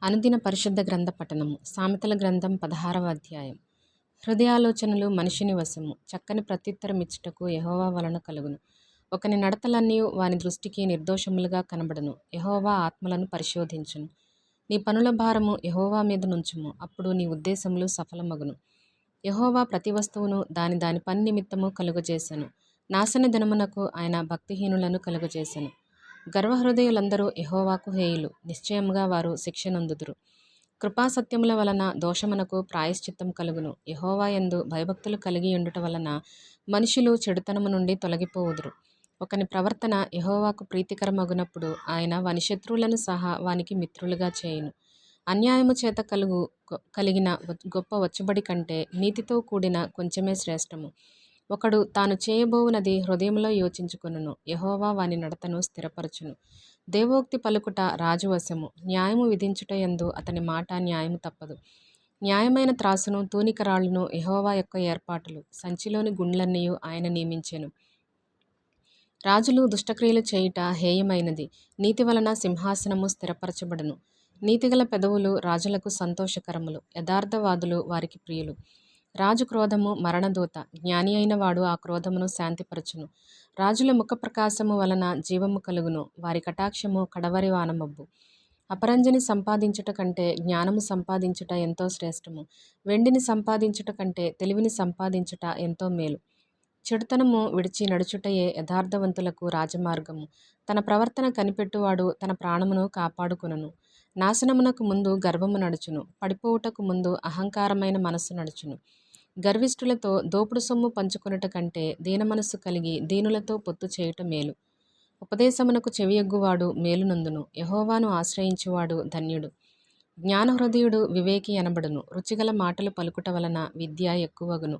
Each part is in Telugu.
అనుదిన పరిశుద్ధ గ్రంథ పఠనము. సామెతల గ్రంథం 16వ అధ్యాయం. హృదయాలోచనలు మనిషిని వశము, చక్కని ప్రత్యుత్తరమిచ్చుటకు యెహోవా వలన కలుగును. ఒకని నడతలన్నీ వాని దృష్టికి నిర్దోషములుగా కనబడును. యెహోవా ఆత్మలను పరిశోధించును. నీ పనుల భారము యెహోవా మీద నుంచుము, అప్పుడు నీ ఉద్దేశములు సఫలమగును. యెహోవా ప్రతి వస్తువును దాని దాని పని నిమిత్తము కలుగజేసెను. నాశన దినమునకు ఆయన భక్తిహీనులను కలుగజేసెను. గర్వహృదయులందరూ యెహోవాకు హేయులు, నిశ్చయముగా వారు శిక్షనందుదురు. కృపాసత్యముల వలన దోషమునకు ప్రాయశ్చిత్తం కలుగును. యెహోవా యందు భయభక్తులు కలిగి ఉండుట వలన మనుషులు చెడుతనము నుండి తొలగిపోవుదురు. ఒకని ప్రవర్తన యెహోవాకు ప్రీతికరమగునప్పుడు ఆయన వాని శత్రువులను సహా వానికి మిత్రులుగా చేయును. అన్యాయము చేత కలిగిన గొప్ప వచ్చుబడి కంటే నీతితో కూడిన కొంచెమే శ్రేష్టము. ఒకడు తాను చేయబోవునది హృదయంలో యోచించుకొనును. యెహోవా వాని నడతను స్థిరపరచును. దేవోక్తి పలుకుట రాజు వశము, న్యాయము విధించుట యందు అతని మాట న్యాయము తప్పదు. న్యాయమైన త్రాసును తూనికరాళ్ళును యెహోవా యొక్క ఏర్పాటులు, సంచిలోని గుండ్లన్నీయు ఆయన నియమించెను. రాజులు దుష్టక్రియలు చేయుట హేయమైనది, నీతి వలన సింహాసనము స్థిరపరచబడును. నీతిగల పెదవులు రాజులకు సంతోషకరములు, యథార్థవాదులు వారికి ప్రియులు. రాజు క్రోధము మరణదూత, జ్ఞాని అయిన వాడు ఆ క్రోధమును శాంతిపరచును. రాజుల ముఖ ప్రకాశము వలన జీవము కలుగును, వారి కటాక్షము కడవరి వానమబ్బు. అపరంజిని సంపాదించుట కంటే జ్ఞానము సంపాదించుట ఎంతో శ్రేష్టము. వెండిని సంపాదించుట కంటే తెలివిని సంపాదించుట ఎంతో మేలు. చెడుతనము విడిచి నడుచుటయే యథార్థవంతులకు రాజమార్గము. తన ప్రవర్తన కనిపెట్టువాడు తన ప్రాణమును కాపాడుకొనును. నాశనమునకు ముందు గర్వము నడుచును, పడిపోవుటకు ముందు అహంకారమైన మనస్సు నడుచును. గర్విష్ఠులతో దోపుడు సొమ్ము పంచుకొనుట కంటే దీన మనస్సు కలిగి దీనులతో పొత్తు చేయుట మేలు. ఉపదేశమునకు చెవియొగ్గువాడు మేలునందును, యెహోవాను ఆశ్రయించువాడు ధన్యుడు. జ్ఞానహృదయుడు వివేకి అనబడును. రుచిగల మాటలు పలుకుట వలన విద్య ఎక్కువగును.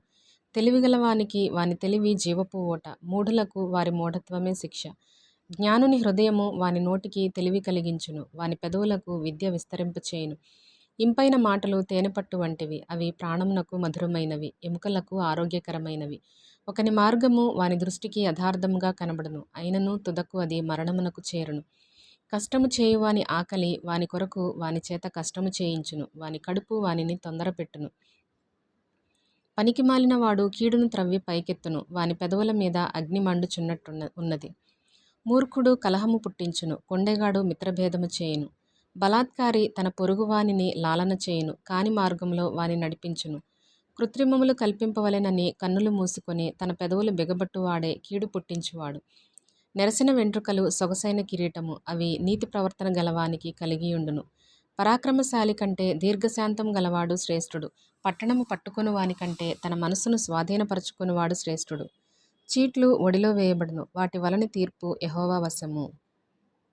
తెలివిగల వానికి వాని తెలివి జీవపు ఓట, మూఢులకు వారి మూఢత్వమే శిక్ష. జ్ఞానుని హృదయము వాని నోటికి తెలివి కలిగించును, వాని పెదవులకు విద్య విస్తరింపచేయును. ఇంపైన మాటలు తేనెపట్టు వంటివి, అవి ప్రాణమునకు మధురమైనవి, ఎముకలకు ఆరోగ్యకరమైనవి. ఒకని మార్గము వాని దృష్టికి యథార్థముగా కనబడును, అయినను తుదకు అది మరణమునకు చేరును. కష్టము చేయువాని ఆకలి వాని కొరకు వాని చేత కష్టము చేయించును, వాని కడుపు వానిని తొందరపెట్టును. పనికిమాలిన వాడు కీడును త్రవ్వి పైకెత్తును, వాని పెదవుల మీద అగ్ని మండుచున్నట్టున్నది. మూర్ఖుడు కలహము పుట్టించును, కొండెగాడు మిత్రభేదము చేయును. బలాత్కారి తన పొరుగువానిని లాలన చేయును, కాని మార్గంలో వాని నడిపించును. కృత్రిమములు కల్పింపవలెనని కన్నులు మూసుకొని తన పెదవులు బిగబట్టువాడే కీడు పుట్టించువాడు. నెరసిన వెంట్రుకలు సొగసైన కిరీటము, అవి నీతి ప్రవర్తన గలవానికి కలిగియుండును. పరాక్రమశాలి కంటే దీర్ఘశాంతం గలవాడు శ్రేష్ఠుడు. పట్టణము పట్టుకొను వానికంటే తన మనసును స్వాధీనపరచుకొనువాడు శ్రేష్ఠుడు. చీట్లు ఒడిలో వేయబడును, వాటి వలని తీర్పు యెహోవా వశము.